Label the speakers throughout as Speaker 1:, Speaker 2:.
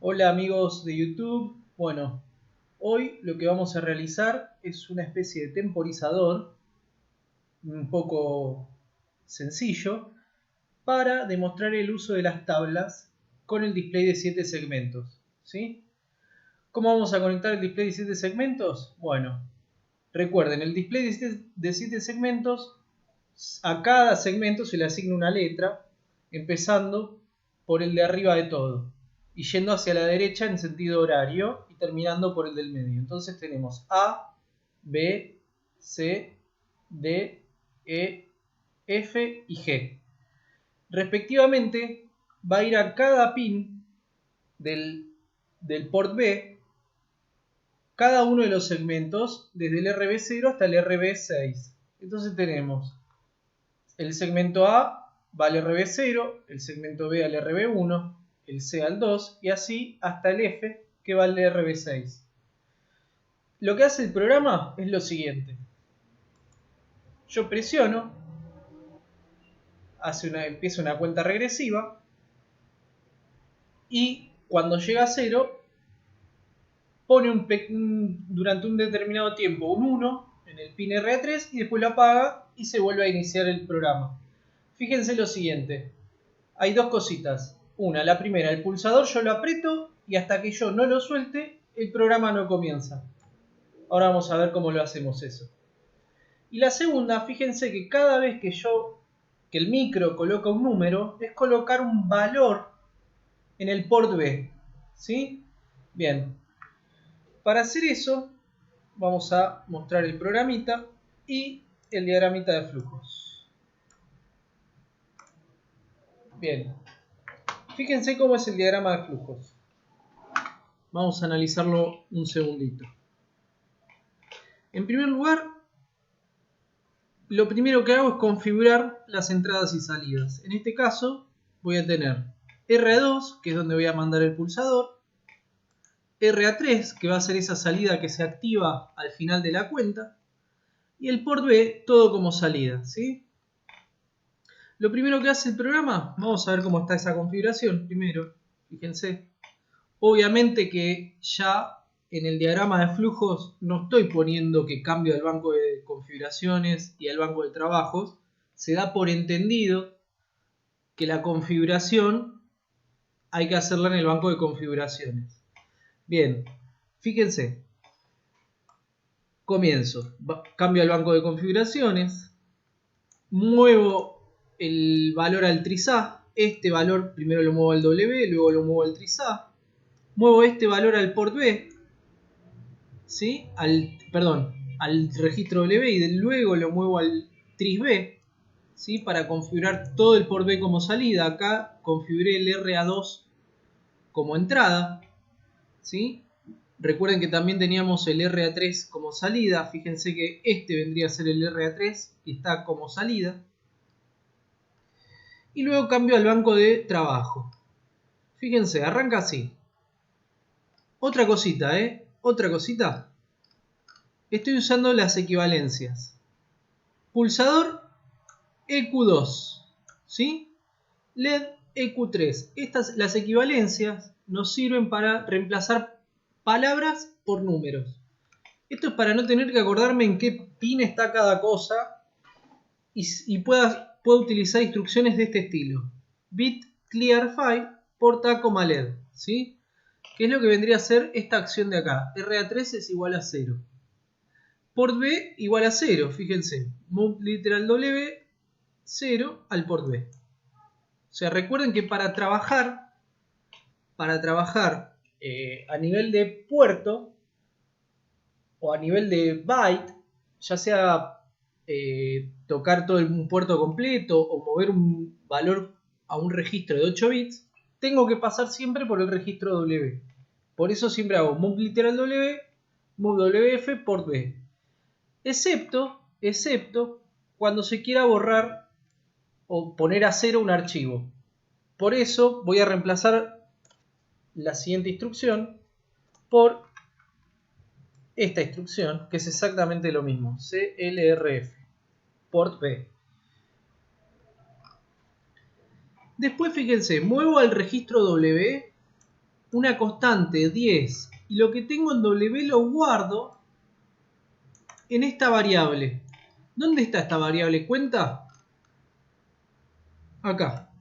Speaker 1: Hola amigos de YouTube. Bueno, hoy lo que vamos a realizar es una especie de temporizador un poco sencillo para demostrar el uso de las tablas con el display de 7 segmentos. ¿Sí? ¿Cómo vamos a conectar el display de 7 segmentos? Bueno, recuerden, el display de 7 segmentos, a cada segmento se le asigna una letra, empezando por el de arriba de todo y yendo hacia la derecha en sentido horario y terminando por el del medio. Entonces tenemos A, B, C, D, E, F y G. Respectivamente, va a ir a cada pin del port B cada uno de los segmentos desde el RB0 hasta el RB6. Entonces tenemos el segmento A va al RB0, el segmento B al RB1, el C al 2 y así hasta el F que va al RB6. Lo que hace el programa es lo siguiente. Yo presiono, empieza una cuenta regresiva y cuando llega a 0 pone durante un determinado tiempo un 1 en el pin RA3 y después lo apaga y se vuelve a iniciar el programa. Fíjense lo siguiente. Hay dos cositas. Una, la primera, el pulsador yo lo aprieto y hasta que yo no lo suelte, el programa no comienza. Ahora vamos a ver cómo lo hacemos eso. Y la segunda, fíjense que cada vez que el micro coloca un número, es colocar un valor en el port B. ¿Sí? Bien. Para hacer eso, vamos a mostrar el programita y el diagramita de flujos. Bien. Fíjense cómo es el diagrama de flujos. Vamos a analizarlo un segundito. En primer lugar, lo primero que hago es configurar las entradas y salidas. En este caso, voy a tener RA2, que es donde voy a mandar el pulsador, RA3, que va a ser esa salida que se activa al final de la cuenta, y el port B, todo como salida, ¿sí? Lo primero que hace el programa, vamos a ver cómo está esa configuración. Primero, fíjense, obviamente que ya en el diagrama de flujos no estoy poniendo que cambio al banco de configuraciones y al banco de trabajos. Se da por entendido que la configuración hay que hacerla en el banco de configuraciones. Bien, fíjense. Comienzo. Cambio al banco de configuraciones. Muevo el valor al trisA. Este valor primero lo muevo al W, luego lo muevo al trisA. Muevo este valor al port B. ¿Sí? Al registro W y luego lo muevo al tris B, ¿sí? Para configurar todo el port B como salida. Acá configuré el RA2 como entrada, ¿sí? Recuerden que también teníamos el RA3 como salida. Fíjense que este vendría a ser el RA3 y está como salida. Y luego cambio al banco de trabajo. Fíjense, arranca así. Otra cosita, otra cosita. Estoy usando las equivalencias. Pulsador EQ2, ¿sí? LED EQ3. Las equivalencias nos sirven para reemplazar palabras por números. Esto es para no tener que acordarme en qué pin está cada cosa y pueda utilizar instrucciones de este estilo. Bit clear file porta, LED, ¿sí? ¿Qué es lo que vendría a ser esta acción de acá? RA3 es igual a 0. Port B igual a 0, fíjense. Move literal W 0 al port B. O sea, recuerden que para trabajar a nivel de puerto o a nivel de byte, ya sea tocar todo un puerto completo o mover un valor a un registro de 8 bits, tengo que pasar siempre por el registro W. Por eso siempre hago move literal W, move WF, port B. Excepto cuando se quiera borrar o poner a cero un archivo. Por eso voy a reemplazar la siguiente instrucción por esta instrucción, que es exactamente lo mismo, clrf, port B. Después fíjense, muevo al registro W una constante 10 y lo que tengo en W lo guardo en esta variable. ¿Dónde está esta variable cuenta? Acá.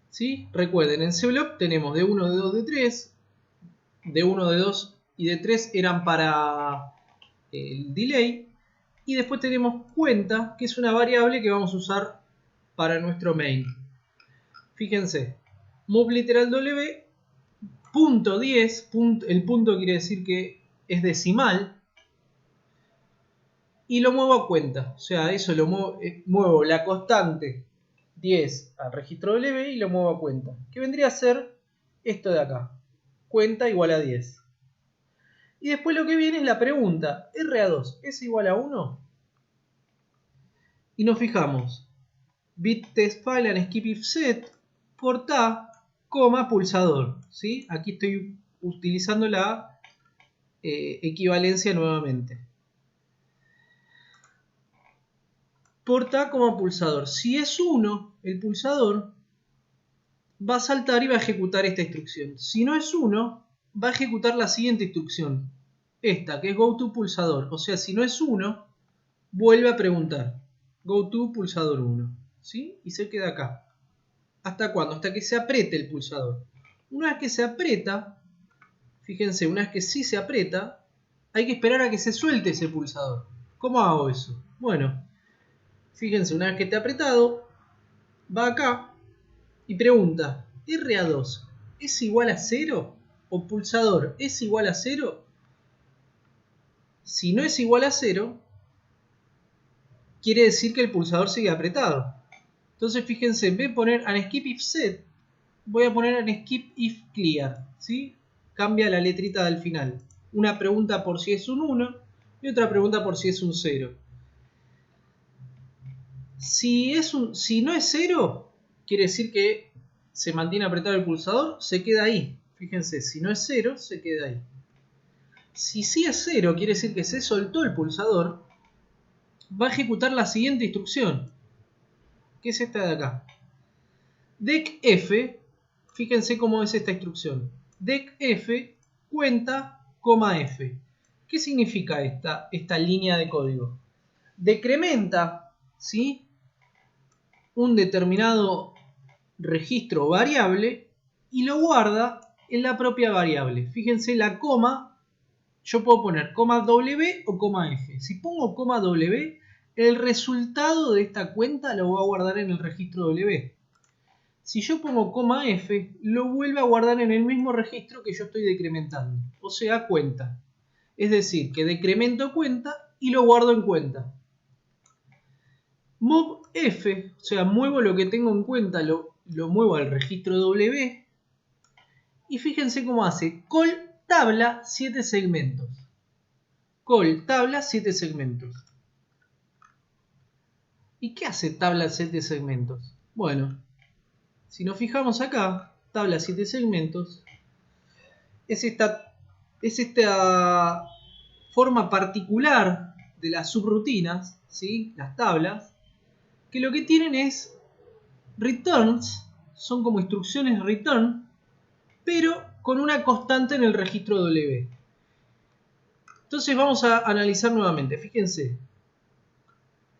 Speaker 1: ¿Sí? Recuerden, en CBlock tenemos de 1, de 2, de 3. De 1, de 2 y de 3 eran para el delay. Y después tenemos cuenta, que es una variable que vamos a usar para nuestro main. Fíjense, move literal W, punto 10, el punto quiere decir que es decimal. Y lo muevo a cuenta, o sea, eso lo muevo la constante 10 al registro W y lo muevo a cuenta. Que vendría a ser esto de acá, cuenta igual a 10. Y después lo que viene es la pregunta, RA2 ¿es igual a 1? Y nos fijamos, bit test file and skip if set, porta, coma, pulsador. ¿Sí? Aquí estoy utilizando la equivalencia nuevamente. Porta, coma, pulsador. Si es 1, el pulsador va a saltar y va a ejecutar esta instrucción. Si no es 1, va a ejecutar la siguiente instrucción. Esta, que es go to pulsador. O sea, si no es 1, vuelve a preguntar. Go to pulsador 1. ¿Sí? Y se queda acá. ¿Hasta cuándo? Hasta que se apriete el pulsador. Una vez que se aprieta, fíjense, una vez que sí se aprieta, hay que esperar a que se suelte ese pulsador. ¿Cómo hago eso? Bueno, fíjense, una vez que esté apretado, va acá y pregunta, RA2 ¿es igual a 0? ¿O pulsador es igual a 0? Si no es igual a 0, quiere decir que el pulsador sigue apretado. Entonces fíjense, en vez de poner an skip if set, voy a poner an skip if clear. ¿Sí? Cambia la letrita del final. Una pregunta por si es un 1 y otra pregunta por si es un 0. Si no es 0, quiere decir que se mantiene apretado el pulsador, se queda ahí. Fíjense, si no es 0, se queda ahí. Si sí es 0, quiere decir que se soltó el pulsador, va a ejecutar la siguiente instrucción, que es esta de acá. decf, fíjense cómo es esta instrucción. decf cuenta, f. ¿Qué significa esta línea de código? Decrementa, ¿sí?, un determinado registro o variable y lo guarda en la propia variable. Fíjense, la coma, yo puedo poner coma W o coma F. Si pongo coma W, el resultado de esta cuenta lo voy a guardar en el registro W. Si yo pongo coma F, lo vuelve a guardar en el mismo registro que yo estoy decrementando, o sea, cuenta. Es decir, que decremento cuenta y lo guardo en cuenta. Move F, o sea, muevo lo que tengo en cuenta, lo muevo al registro W. Y fíjense cómo hace. Call tabla 7 segmentos. Call tabla 7 segmentos. ¿Y qué hace tabla 7 segmentos? Bueno, si nos fijamos acá, tabla 7 segmentos es esta forma particular de las subrutinas, ¿sí?, las tablas, que lo que tienen es returns, son como instrucciones return, pero con una constante en el registro W. Entonces vamos a analizar nuevamente. Fíjense,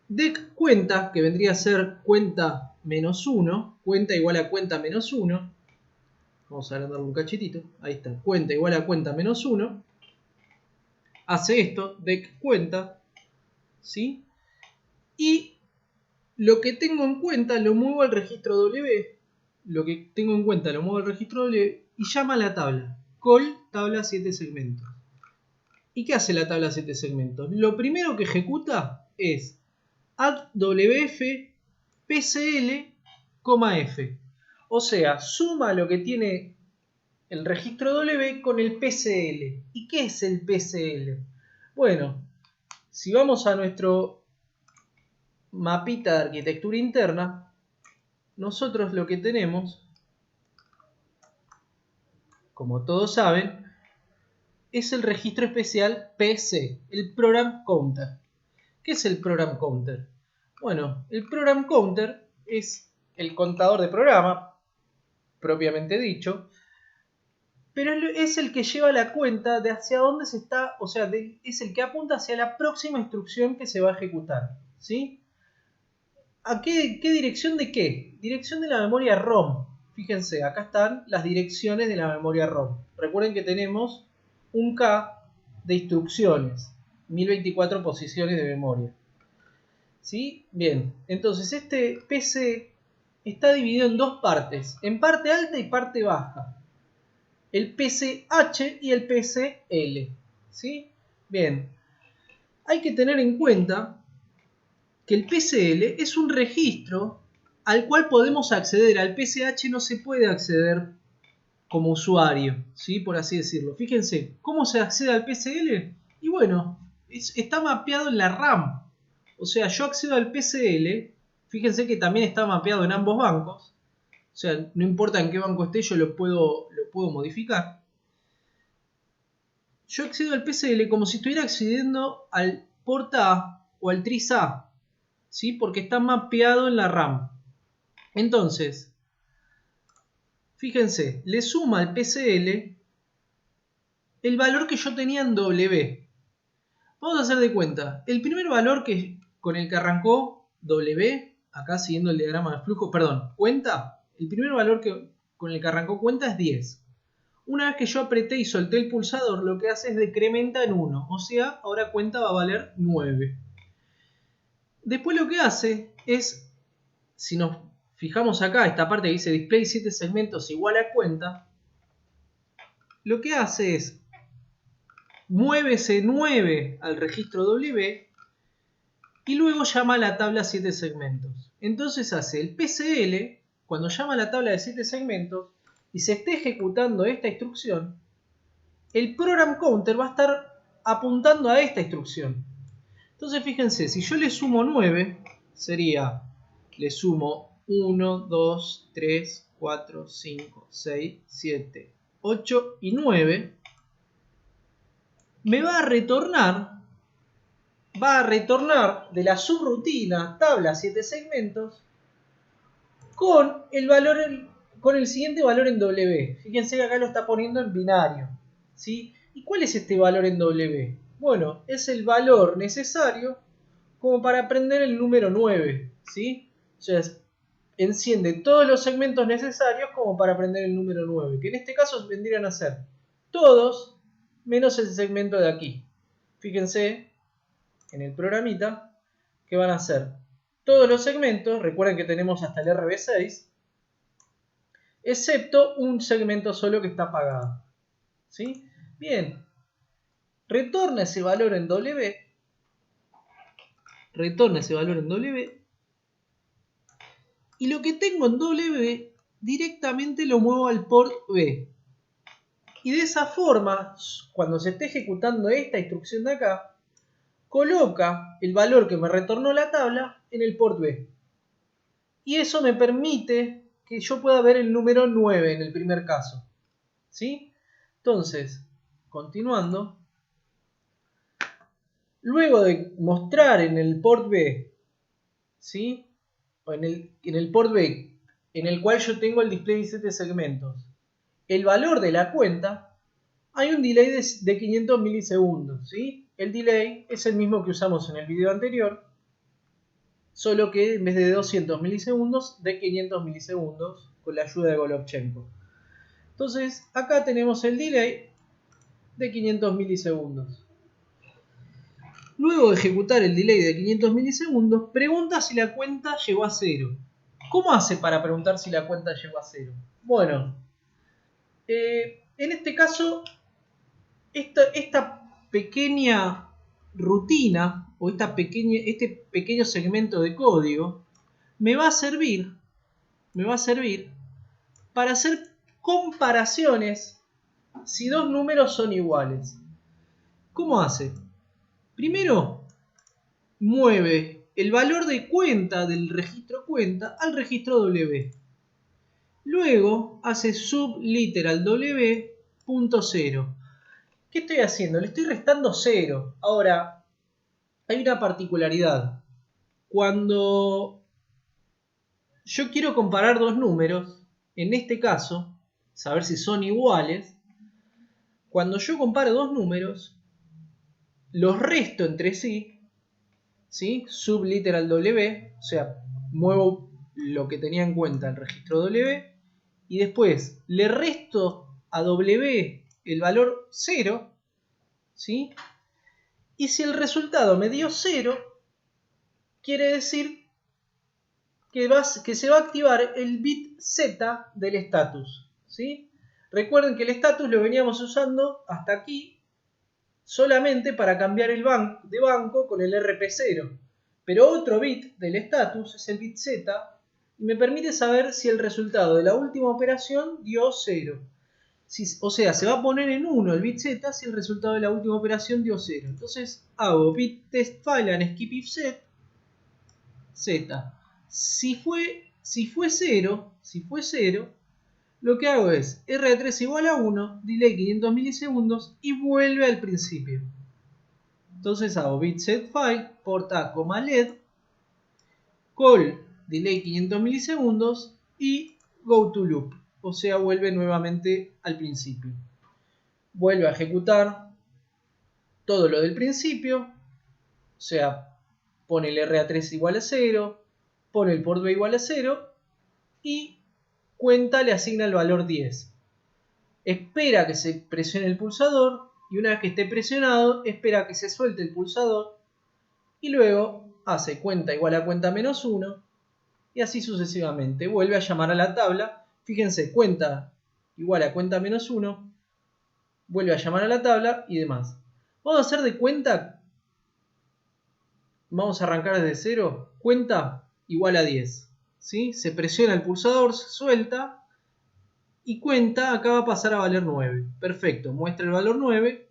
Speaker 1: dec cuenta, que vendría a ser cuenta menos 1, cuenta igual a cuenta menos 1. Vamos a agrandarle un cachitito. Ahí está, cuenta igual a cuenta menos 1. Hace esto, dec cuenta, ¿sí? Y lo que tengo en cuenta lo muevo al registro W. Lo que tengo en cuenta lo muevo al registro W y llama a la tabla. Call tabla 7 segmentos. ¿Y qué hace la tabla 7 segmentos? Lo primero que ejecuta es add wf pcl, f. O sea, suma lo que tiene el registro W con el pcl. ¿Y qué es el pcl? Bueno, si vamos a nuestro mapita de arquitectura interna, nosotros lo que tenemos, como todos saben, es el registro especial PC, el Program Counter. ¿Qué es el Program Counter? Bueno, el Program Counter es el contador de programa, propiamente dicho, pero es el que lleva la cuenta de hacia dónde se está, o sea, es el que apunta hacia la próxima instrucción que se va a ejecutar, ¿sí? ¿A qué dirección de qué? Dirección de la memoria ROM. Fíjense, acá están las direcciones de la memoria ROM. Recuerden que tenemos un K de instrucciones, 1024 posiciones de memoria. ¿Sí? Bien, entonces este PC está dividido en dos partes, en parte alta y parte baja. El PCH y el PCL. ¿Sí? Bien, hay que tener en cuenta que el PCL es un registro al cual podemos acceder. Al PCH no se puede acceder como usuario, ¿sí? Por así decirlo. Fíjense, ¿cómo se accede al PCL? Y bueno, está mapeado en la RAM. O sea, yo accedo al PCL, fíjense que también está mapeado en ambos bancos. O sea, no importa en qué banco esté, yo lo puedo modificar. Yo accedo al PCL como si estuviera accediendo al port A o al tris A, ¿sí? Porque está mapeado en la RAM. Entonces, fíjense, le suma al PCL el valor que yo tenía en W. Vamos a hacer de cuenta. El primer valor con el que arrancó W, acá siguiendo el diagrama de flujo, perdón, cuenta. El primer valor con el que arrancó cuenta es 10. Una vez que yo apreté y solté el pulsador, lo que hace es decrementa en 1. O sea, ahora cuenta va a valer 9. Después lo que hace es, si nos fijamos acá, esta parte que dice display 7 segmentos igual a cuenta, lo que hace es mueve ese 9 al registro W y luego llama a la tabla 7 segmentos. Entonces hace el PCL, cuando llama a la tabla de 7 segmentos y se esté ejecutando esta instrucción, el program counter va a estar apuntando a esta instrucción. Entonces fíjense, si yo le sumo 9, sería, le sumo 1, 2, 3, 4, 5, 6, 7, 8 y 9, me va a retornar de la subrutina tabla 7 segmentos con el siguiente valor en W. Fíjense que acá lo está poniendo en binario, ¿sí? ¿Y cuál es este valor en W? Bueno, es el valor necesario como para aprender el número 9, ¿sí? O sea, enciende todos los segmentos necesarios como para aprender el número 9, que en este caso vendrían a ser todos menos el segmento de aquí. Fíjense en el programita que van a ser todos los segmentos, recuerden que tenemos hasta el RB6, excepto un segmento solo que está apagado, ¿sí? Bien, retorna ese valor en W, y lo que tengo en W directamente lo muevo al port B. Y de esa forma, cuando se esté ejecutando esta instrucción de acá, coloca el valor que me retornó la tabla en el port B. Y eso me permite que yo pueda ver el número 9 en el primer caso, ¿sí? Entonces, continuando, luego de mostrar en el port B, ¿sí? O en el port B, en el cual yo tengo el display de 7 segmentos, el valor de la cuenta, hay un delay de 500 milisegundos, ¿sí? El delay es el mismo que usamos en el video anterior, solo que en vez de 200 milisegundos, de 500 milisegundos, con la ayuda de Golovchenko. Entonces, acá tenemos el delay de 500 milisegundos. Luego de ejecutar el delay de 500 milisegundos, pregunta si la cuenta llegó a 0. ¿Cómo hace para preguntar si la cuenta llegó a 0? Bueno, en este caso, esta pequeña rutina o este pequeño segmento de código me va a servir para hacer comparaciones si dos números son iguales. ¿Cómo hace? Primero, mueve el valor de cuenta del registro cuenta al registro W. Luego hace subliteral W.0. ¿Qué estoy haciendo? Le estoy restando 0. Ahora, hay una particularidad. Cuando yo quiero comparar dos números, en este caso, saber si son iguales, cuando yo comparo dos números, los resto entre sí, ¿sí? Subliteral W, o sea, muevo lo que tenía en cuenta el registro W, y después le resto a W el valor 0, ¿sí? Y si el resultado me dio 0, quiere decir que se va a activar el bit Z del status, ¿sí? Recuerden que el status lo veníamos usando hasta aquí solamente para cambiar el de banco con el RP0. Pero otro bit del status es el bit Z y me permite saber si el resultado de la última operación dio 0. O sea, se va a poner en 1 el bit Z si el resultado de la última operación dio 0. Entonces hago bit test file and skip if set Z. Si fue 0, lo que hago es R3 igual a 1, delay 500 milisegundos y vuelve al principio. Entonces hago bit set file, port A, LED, call delay 500 milisegundos y go to loop. O sea, vuelve nuevamente al principio. Vuelve a ejecutar todo lo del principio. O sea, pone el RA3 igual a 0, pone el port B igual a 0 y cuenta le asigna el valor 10. Espera que se presione el pulsador y una vez que esté presionado, espera que se suelte el pulsador y luego hace cuenta igual a cuenta menos 1 y así sucesivamente. Vuelve a llamar a la tabla. Fíjense, cuenta igual a cuenta menos 1, vuelve a llamar a la tabla y demás. Vamos a hacer de cuenta, vamos a arrancar desde 0, cuenta igual a 10. ¿Sí? Se presiona el pulsador, se suelta y cuenta acá va a pasar a valer 9. Perfecto, muestra el valor 9.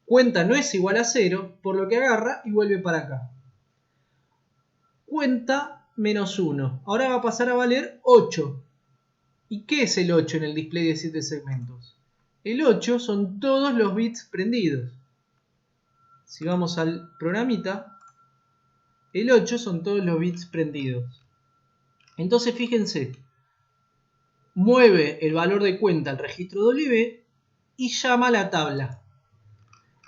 Speaker 1: Cuenta no es igual a 0, por lo que agarra y vuelve para acá. Cuenta menos 1. Ahora va a pasar a valer 8. ¿Y qué es el 8 en el display de 7 segmentos? El 8 son todos los bits prendidos. Si vamos al programita, el 8 son todos los bits prendidos. Entonces fíjense, mueve el valor de cuenta al registro W y llama a la tabla.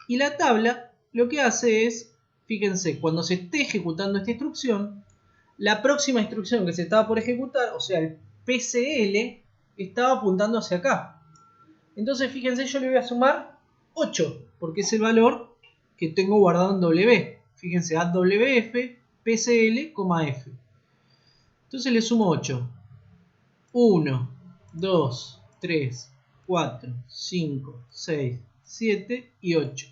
Speaker 1: Y la tabla lo que hace es, fíjense, cuando se esté ejecutando esta instrucción, la próxima instrucción que se estaba por ejecutar, o sea, el PCL, estaba apuntando hacia acá. Entonces, fíjense, yo le voy a sumar 8, porque es el valor que tengo guardado en W. Fíjense, add WF, PCL, F. Entonces le sumo 8. 1, 2, 3, 4, 5, 6, 7 y 8.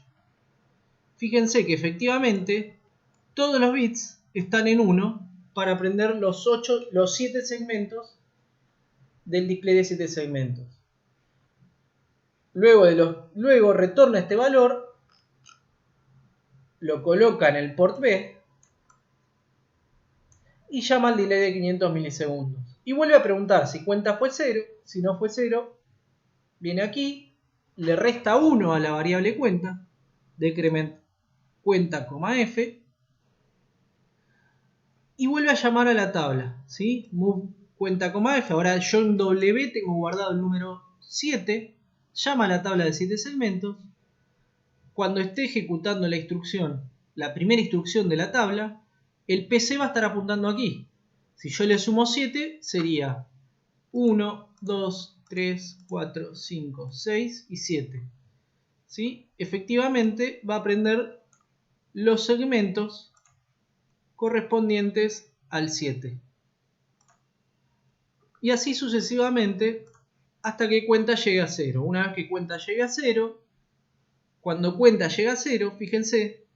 Speaker 1: Fíjense que efectivamente todos los bits están en 1 para prender los 7 segmentos del display de 7 segmentos. Luego retorna este valor, lo coloca en el port B y llama al delay de 500 milisegundos. Y vuelve a preguntar si cuenta fue 0. Si no fue 0, viene aquí, le resta 1 a la variable cuenta, decrement cuenta, F, y vuelve a llamar a la tabla, ¿sí? Move cuenta, F. Ahora yo en W tengo guardado el número 7, llama a la tabla de 7 segmentos. Cuando esté ejecutando la instrucción, la primera instrucción de la tabla, el PC va a estar apuntando aquí. Si yo le sumo 7, sería 1, 2, 3, 4, 5, 6 y 7. ¿Sí? Efectivamente va a prender los segmentos correspondientes al 7. Y así sucesivamente hasta que cuenta llegue a 0. Una vez que cuenta llegue a 0, cuando cuenta llega a 0, fíjense,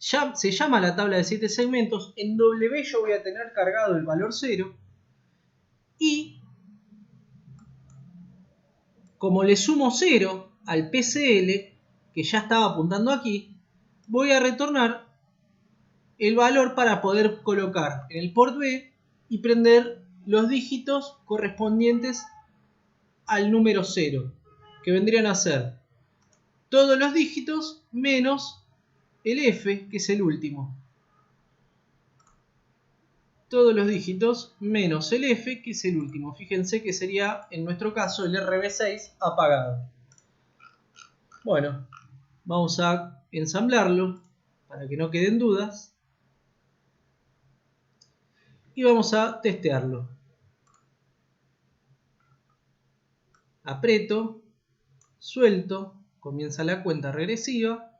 Speaker 1: ya se llama la tabla de 7 segmentos. En W yo voy a tener cargado el valor 0. Y como le sumo 0 al PCL, que ya estaba apuntando aquí, voy a retornar el valor para poder colocar en el port B y prender los dígitos correspondientes al número 0, que vendrían a ser todos los dígitos menos el F, que es el último. Todos los dígitos menos el F, que es el último. Fíjense que sería, en nuestro caso, el RB6 apagado. Bueno, vamos a ensamblarlo para que no queden dudas. Y vamos a testearlo. Aprieto, suelto, comienza la cuenta regresiva.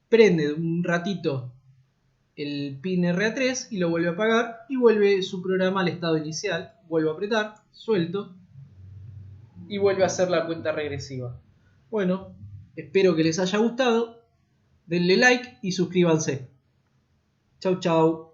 Speaker 1: Prende un ratito el pin RA3 y lo vuelve a apagar y vuelve su programa al estado inicial. Vuelvo a apretar, suelto y vuelve a hacer la cuenta regresiva. Bueno, espero que les haya gustado. Denle like y suscríbanse. Chau chau.